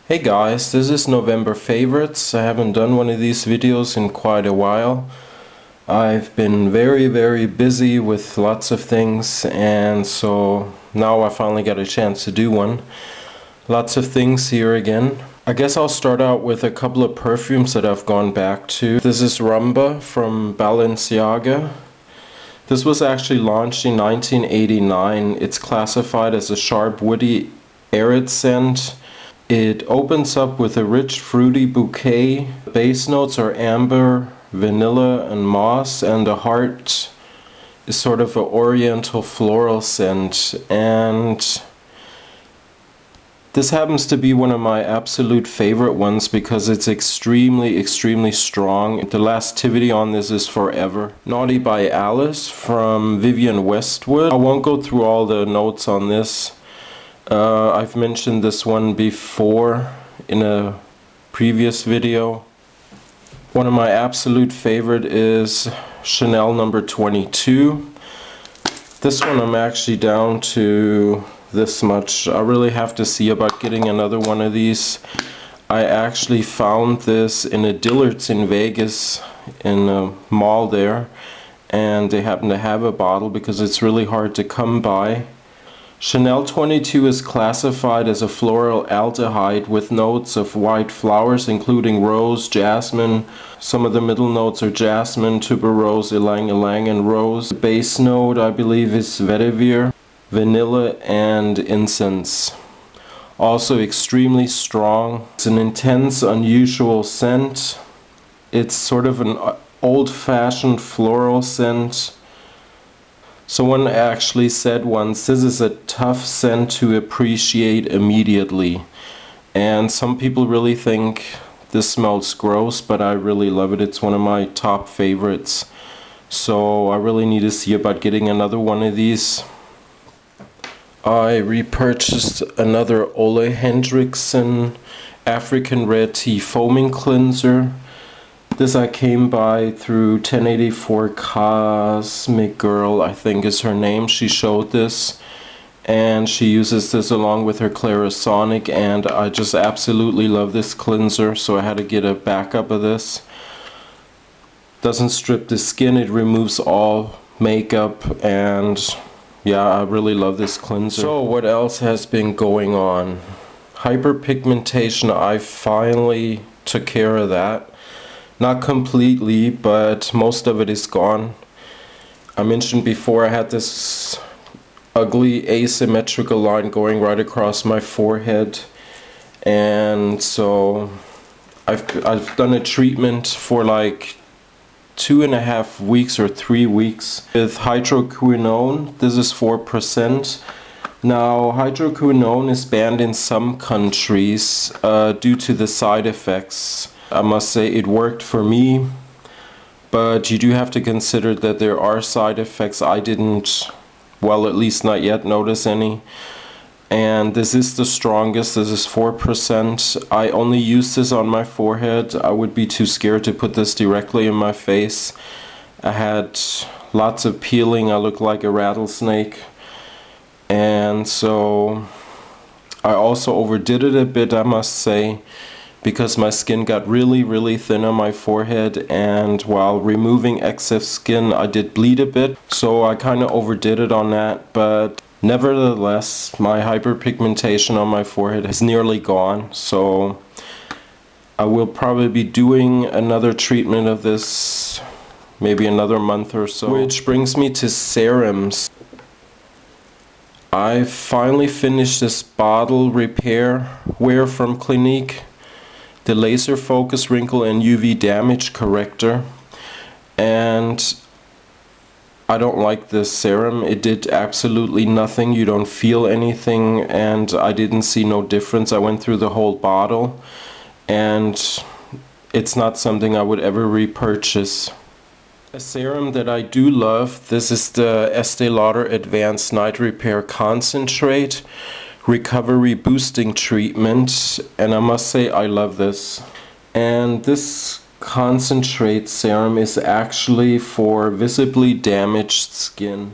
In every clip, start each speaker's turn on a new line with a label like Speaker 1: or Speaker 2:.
Speaker 1: Hey guys, this is November favorites. I haven't done one of these videos in quite a while. I've been very busy with lots of things, and so now I finally got a chance to do one. Lots of things here again. I guess I'll start out with a couple of perfumes that I've gone back to. This is Rumba from Balenciaga. This was actually launched in 1989. It's classified as a sharp, woody, arid scent. It opens up with a rich, fruity bouquet. Base notes are amber, vanilla, and moss, and the heart is sort of an oriental floral scent. And this happens to be one of my absolute favorite ones because it's extremely strong. The lastivity on this is forever. Naughty by Alice from Vivienne Westwood. I won't go through all the notes on this. I've mentioned this one before in a previous video. One of my absolute favorite is Chanel number 22. This one I'm actually down to this much. I really have to see about getting another one of these. I actually found this in a Dillard's in Vegas in a mall there, and they happen to have a bottle because it's really hard to come by. Chanel 22 is classified as a floral aldehyde with notes of white flowers including rose, jasmine. Some of the middle notes are jasmine, tuberose, ylang ylang, and rose. The base note I believe is vetiver, vanilla, and incense. Also extremely strong. It's an intense, unusual scent. It's sort of an old-fashioned floral scent. Someone actually said once, this is a tough scent to appreciate immediately. And some people really think this smells gross, but I really love it. It's one of my top favorites. So I really need to see about getting another one of these. I repurchased another Ole Henriksen African Red Tea Foaming Cleanser. This I came by through 1084 Cosmic Girl, I think is her name. She showed this, and she uses this along with her Clarisonic, and I just absolutely love this cleanser, so I had to get a backup of this. Doesn't strip the skin, it removes all makeup, and yeah, I really love this cleanser. So what else has been going on? Hyperpigmentation, I finally took care of that. Not completely, but most of it is gone. I mentioned before I had this ugly asymmetrical line going right across my forehead, and so I've done a treatment for like 2.5 weeks or 3 weeks with hydroquinone. This is 4%. Now, hydroquinone is banned in some countries due to the side effects. I must say it worked for me, but you do have to consider that there are side effects. I didn't, well, at least not yet, notice any. And this is the strongest. This is 4%. I only use this on my forehead. I would be too scared to put this directly in my face. I had lots of peeling. I look like a rattlesnake. And so I also overdid it a bit, I must say, because my skin got really thin on my forehead, and while removing excess skin I did bleed a bit, so I kind of overdid it on that. But nevertheless, my hyperpigmentation on my forehead is nearly gone, so I will probably be doing another treatment of this maybe another month or so. Which brings me to serums. I finally finished this bottle repair wear from Clinique, the laser focus wrinkle and UV damage corrector, and I don't like this serum. It did absolutely nothing. You don't feel anything, and I didn't see no difference. I went through the whole bottle, and it's not something I would ever repurchase. A serum that I do love, this is the Estee Lauder Advanced Night Repair Concentrate Recovery Boosting Treatment, and I must say I love this. And this concentrate serum is actually for visibly damaged skin.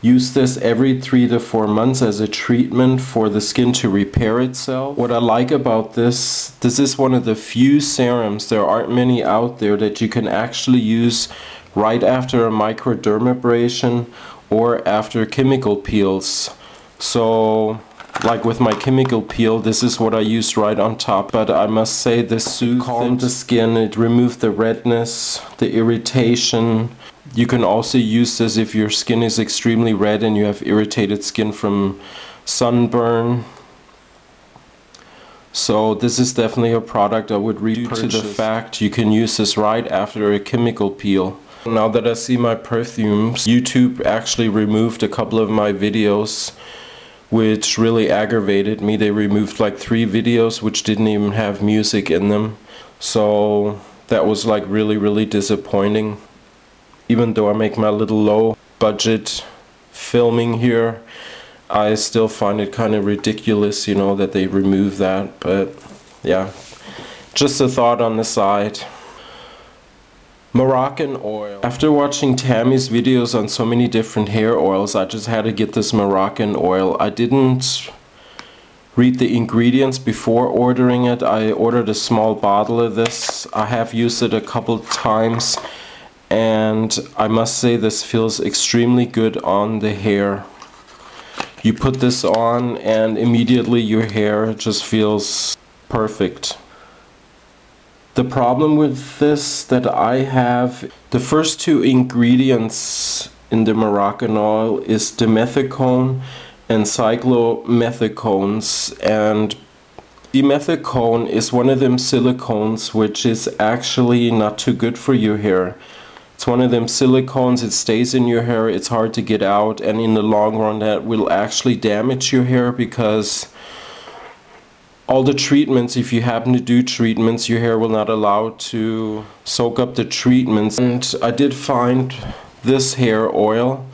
Speaker 1: Use this every 3 to 4 months as a treatment for the skin to repair itself. What I like about this is one of the few serums, there aren't many out there, that you can actually use right after a microdermabrasion or after chemical peels. So like with my chemical peel, this is what I used right on top, but I must say this calmed the skin, it removed the redness, the irritation. You can also use this if your skin is extremely red and you have irritated skin from sunburn. So this is definitely a product I would repurchase. Due to the fact you can use this right after a chemical peel. Now that I see my perfumes, YouTube actually removed a couple of my videos, which really aggravated me. They removed like 3 videos which didn't even have music in them. So that was like really disappointing. Even though I make my little low budget filming here, I still find it kind of ridiculous, you know, that they remove that. But yeah, just a thought on the side. Moroccan oil. After watching Tammy's videos on so many different hair oils, I just had to get this Moroccan oil. I didn't read the ingredients before ordering it. I ordered a small bottle of this. I have used it a couple times, and I must say this feels extremely good on the hair. You put this on and immediately your hair just feels perfect. The problem with this that I have, the first 2 ingredients in the Moroccan oil is dimethicone and cyclomethicones, and dimethicone is one of them silicones which is actually not too good for your hair. It's one of them silicones, it stays in your hair, it's hard to get out, and in the long run that will actually damage your hair, because all the treatments, if you happen to do treatments, your hair will not allow to soak up the treatments. And I did find this hair oil.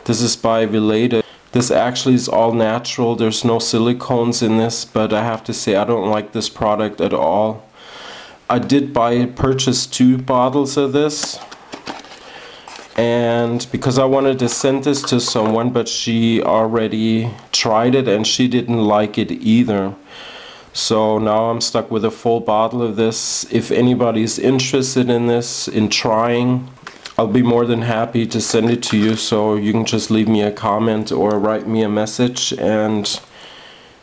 Speaker 1: This is by Veleda. This actually is all natural. There's no silicones in this, but I have to say I don't like this product at all. I did purchase 2 bottles of this, and because I wanted to send this to someone, but she already tried it and she didn't like it either. So now I'm stuck with a full bottle of this. If anybody's interested in this, in trying, I'll be more than happy to send it to you. So you can just leave me a comment or write me a message and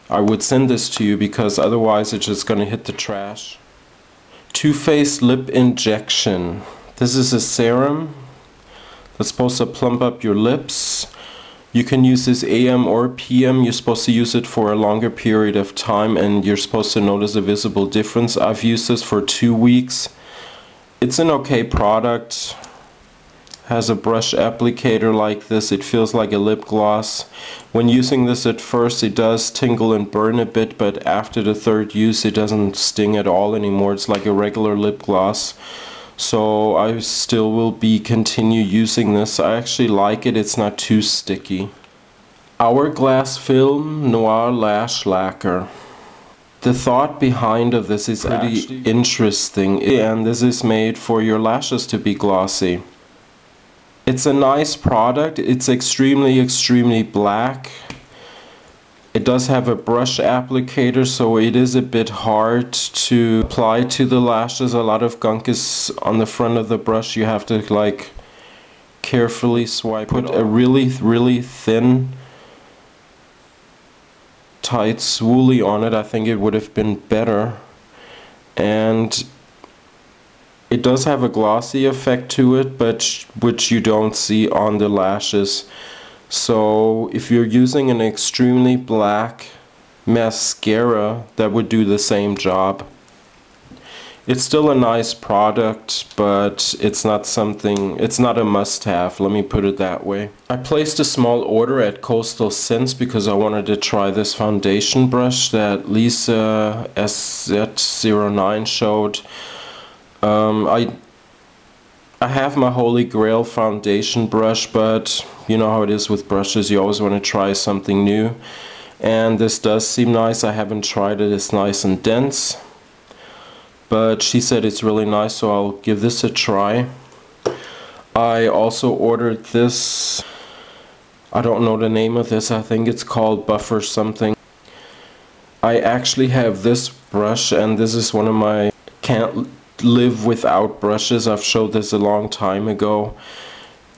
Speaker 1: I would send this to you, because otherwise it's just gonna hit the trash. Too Faced Lip Injection. This is a serum that's supposed to plump up your lips. You can use this AM or PM. You're supposed to use it for a longer period of time and you're supposed to notice a visible difference. I've used this for 2 weeks. It's an okay product. Has a brush applicator like this. It feels like a lip gloss. When using this at first it does tingle and burn a bit, but after the 3rd use it doesn't sting at all anymore. It's like a regular lip gloss. So I still will continue using this. I actually like it. It's not too sticky. Hourglass Film Noir Lash Lacquer. The thought behind of this is pretty interesting, and this is made for your lashes to be glossy. It's a nice product. It's extremely black. It does have a brush applicator, so it is a bit hard to apply to the lashes. A lot of gunk is on the front of the brush. You have to like carefully swipe. Put a really thin, tight swoolie on it. I think it would have been better. And it does have a glossy effect to it, but which you don't see on the lashes. So if you're using an extremely black mascara, that would do the same job. It's still a nice product, but it's not a must-have, let me put it that way. I placed a small order at Coastal Scents because I wanted to try this foundation brush that Lisa SZ09 showed. I have my Holy Grail foundation brush, but you know how it is with brushes, you always want to try something new. And this does seem nice. I haven't tried it. It's nice and dense. But she said it's really nice, so I'll give this a try. I also ordered this I don't know the name of this. I think it's called Buffer something. I actually have this brush, and this is one of my can't live without brushes. I've showed this a long time ago.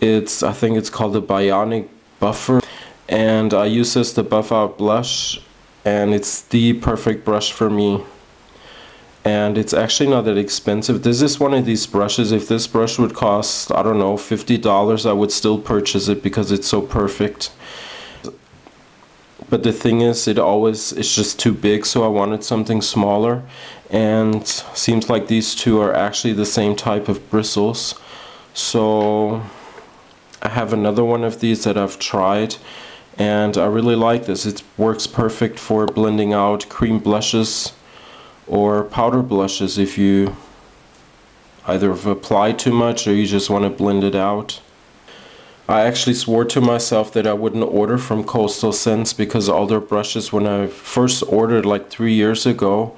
Speaker 1: I think it's called the Bionic Buffer, and I use this to buff out blush, and it's the perfect brush for me. And it's actually not that expensive. This is one of these brushes. If this brush would cost, I don't know, $50, I would still purchase it because it's so perfect. But the thing is, it's just too big, so I wanted something smaller. And seems like these two are actually the same type of bristles. So I have another one of these that I've tried, and I really like this. It works perfect for blending out cream blushes or powder blushes if you either have applied too much or you just want to blend it out. I actually swore to myself that I wouldn't order from Coastal Scents because all their brushes, when I first ordered like 3 years ago,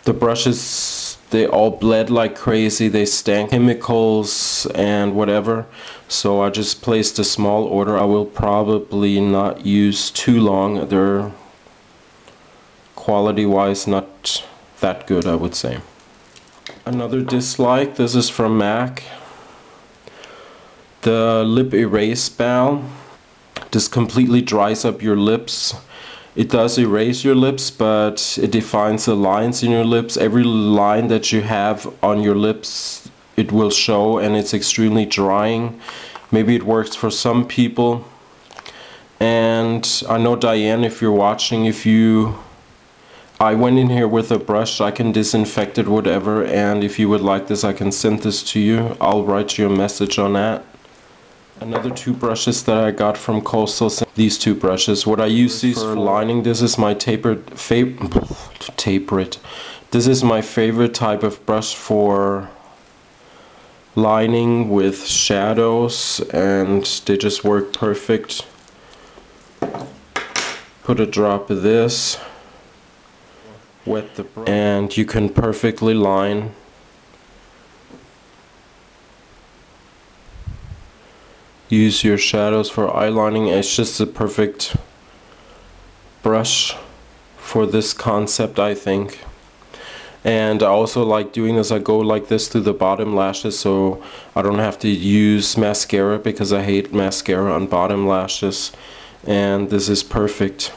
Speaker 1: the brushes, they all bled like crazy. They stank chemicals and whatever. So I just placed a small order. I will probably not use too long. They're quality wise not that good, I would say. Another dislike, this is from MAC, the lip erase balm. This completely dries up your lips. It does erase your lips, but it defines the lines in your lips. Every line that you have on your lips, it will show, and it's extremely drying. Maybe it works for some people. And I know, Diane, if you're watching, I went in here with a brush. I can disinfect it, whatever, and if you would like this, I can send this to you. I'll write you a message on that. Another two brushes that I got from Coastal, these two brushes. What I use these for lining, this is my This is my favorite type of brush for lining with shadows, and they just work perfect. Put a drop of this. Wet the brush, and you can perfectly line. Use your shadows for eyelining. It's just a perfect brush for this concept, I think. And I also like doing this. I go like this through the bottom lashes, so I don't have to use mascara because I hate mascara on bottom lashes. And this is perfect.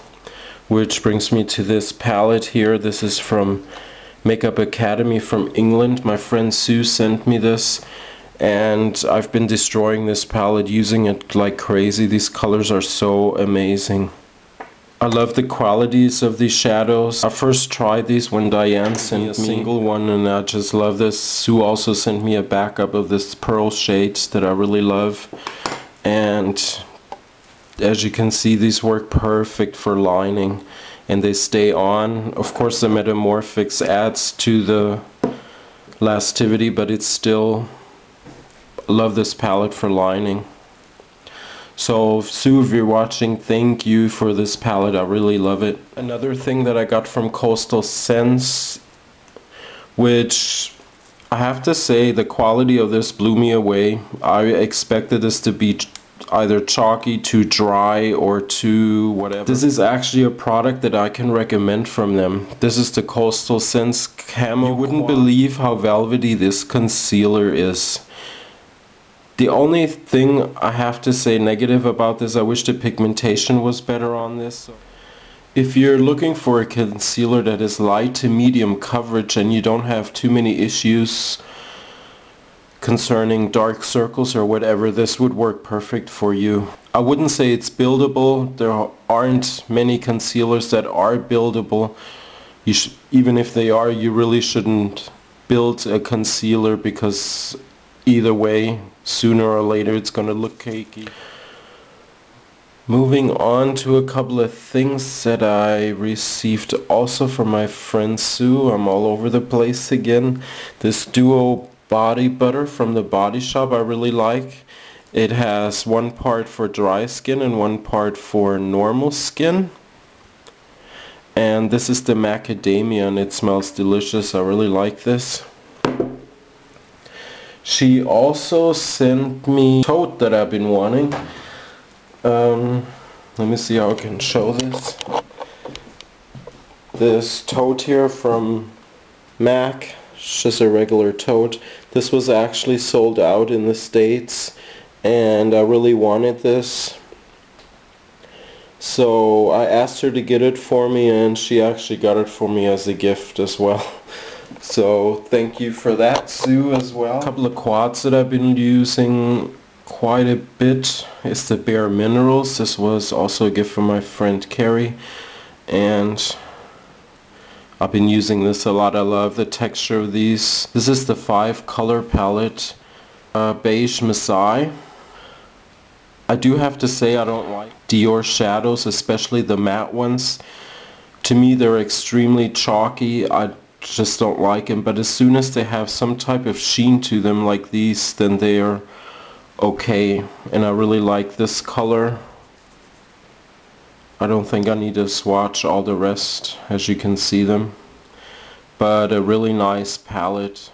Speaker 1: Which brings me to this palette here. This is from Makeup Academy from England. My friend Sue sent me this, and I've been destroying this palette, using it like crazy. These colors are so amazing. I love the qualities of these shadows. I first tried these when Diane sent me a single one, and I just love this. Sue also sent me a backup of this pearl shades that I really love. And as you can see, these work perfect for lining, and they stay on. Of course, the Metamorphics adds to the lastivity, but it's still, love this palette for lining. So Sue, if you're watching, thank you for this palette. I really love it. Another thing that I got from Coastal Scents, which I have to say, the quality of this blew me away. I expected this to be either chalky, too dry, or too whatever. This is actually a product that I can recommend from them. This is the Coastal Scents Camo. You wouldn't believe how velvety this concealer is. The only thing I have to say negative about this, I wish the pigmentation was better on this. If you're looking for a concealer that is light to medium coverage and you don't have too many issues concerning dark circles or whatever, this would work perfect for you. I wouldn't say it's buildable. There aren't many concealers that are buildable. Even if they are, you really shouldn't build a concealer, because either way, sooner or later it's gonna look cakey. Moving on to a couple of things that I received also from my friend Sue. I'm all over the place again. This Duo Body Butter from the Body Shop I really like. It has one part for dry skin and one part for normal skin. And this is the macadamia, and it smells delicious. I really like this. She also sent me a tote that I've been wanting. Let me see how I can show this. This tote here from MAC, it's just a regular tote. This was actually sold out in the States and I really wanted this. So I asked her to get it for me and she actually got it for me as a gift as well. So thank you for that, Sue, as well. A couple of quads that I've been using quite a bit is the Bare Minerals. This was also a gift from my friend Carrie and I've been using this a lot. I love the texture of these. This is the 5 color palette, Beige Masai. I do have to say I don't like Dior shadows, especially the matte ones. To me they're extremely chalky. I just don't like them, but as soon as they have some type of sheen to them like these, then they are okay. And I really like this color. I don't think I need to swatch all the rest as you can see them, but a really nice palette.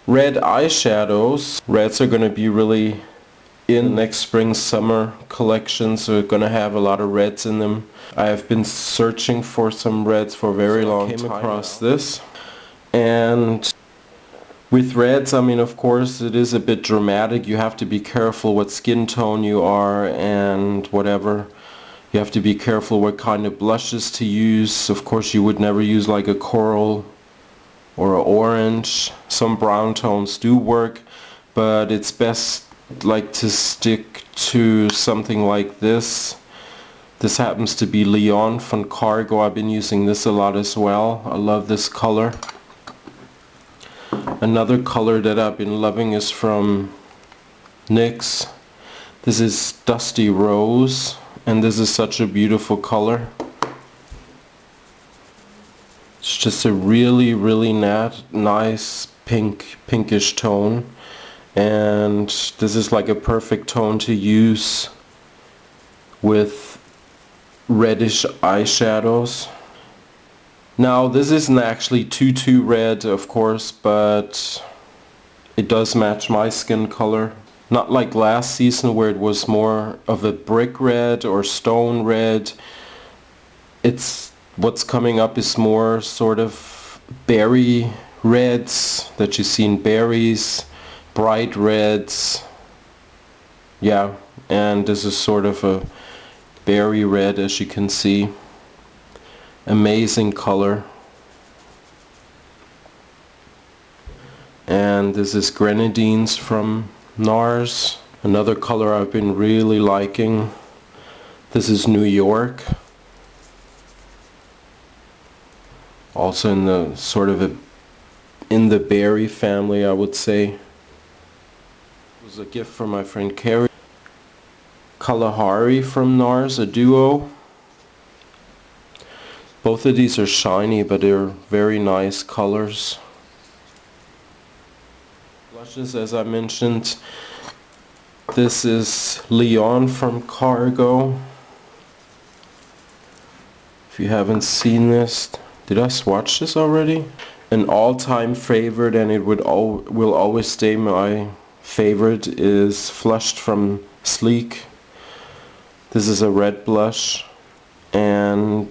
Speaker 1: Red eyeshadows. Reds are going to be really in next spring summer collections. Are going to have a lot of reds in them. I have been searching for some reds for a very long time. I came across this, and with reds, I mean, of course it is a bit dramatic. You have to be careful what skin tone you are and whatever. You have to be careful what kind of blushes to use. Of course you would never use like a coral or an orange. Some brown tones do work, but it's best like to stick to something like this. This happens to be Leon from Cargo. I've been using this a lot as well. I love this color. Another color that I've been loving is from NYX. This is Dusty Rose. And this is such a beautiful color. It's just a really nice pinkish tone, and this is like a perfect tone to use with reddish eyeshadows. Now this isn't actually too red, of course, but it does match my skin color. Not like last season where it was more of a brick red or stone red. It's what's coming up is more sort of berry reds that you see in berries, bright reds. Yeah, and this is sort of a berry red, as you can see. Amazing color. And this is Grenadines from NARS. Another color I've been really liking. This is New York. Also in the sort of in the berry family, I would say. It was a gift from my friend Carrie. Kalahari from NARS, a duo. Both of these are shiny, but they're very nice colors. Blushes, as I mentioned, this is Leon from Cargo. If you haven't seen this, did I swatch this already? An all-time favorite, and it will always stay my favorite, is Flushed from Sleek. This is a red blush, and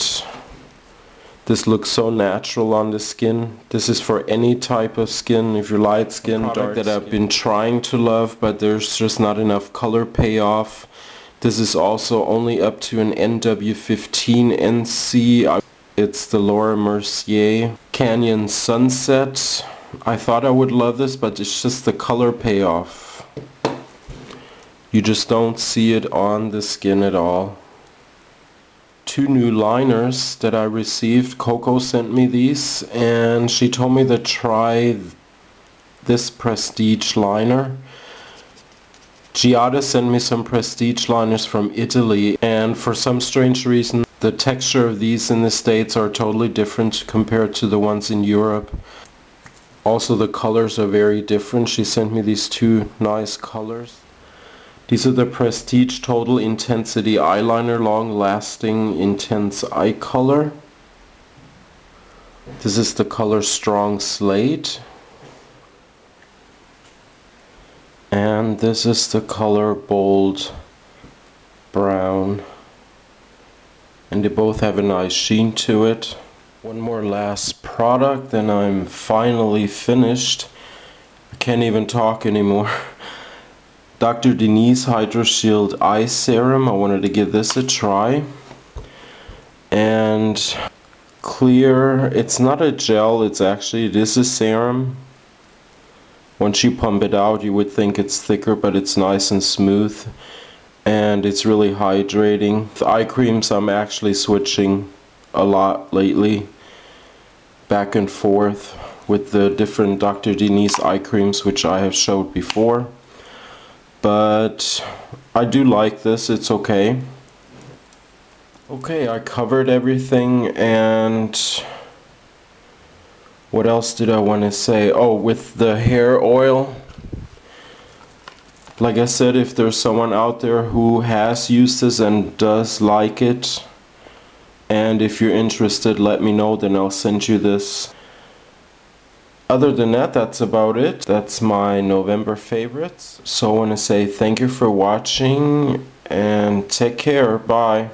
Speaker 1: this looks so natural on the skin. This is for any type of skin, if you're light skin, dark that I've been trying to love, but there's just not enough color payoff. This is also only up to an NW15 NC. It's the Laura Mercier Canyon Sunset. I thought I would love this, but it's just the color payoff. You just don't see it on the skin at all. Two new liners that I received. Coco sent me these and she told me to try this Prestige liner. Giada sent me some Prestige liners from Italy, and for some strange reason the texture of these in the States are totally different compared to the ones in Europe. Also the colors are very different. She sent me these two nice colors. These are the Prestige Total Intensity Eyeliner Long Lasting Intense Eye Color. This is the color Strong Slate. And this is the color Bold brown. And they both have a nice sheen to it. One more last product, then I'm finally finished. I can't even talk anymore. Dr. Denise Hydro Shield Eye Serum. I wanted to give this a try. And clear, it's not a gel, it is a serum. Once you pump it out, you would think it's thicker, but it's nice and smooth. And it's really hydrating. The eye creams I'm actually switching a lot lately. Back and forth with the different Dr. Denise eye creams, which I have showed before. But I do like this, it's okay. Okay, I covered everything, and what else did I want to say? Oh, with the hair oil, like I said, if there's someone out there who has used this and does like it, and if you're interested, let me know, then I'll send you this. Other than that, that's about it. That's my November favorites. So I want to say thank you for watching and take care. Bye.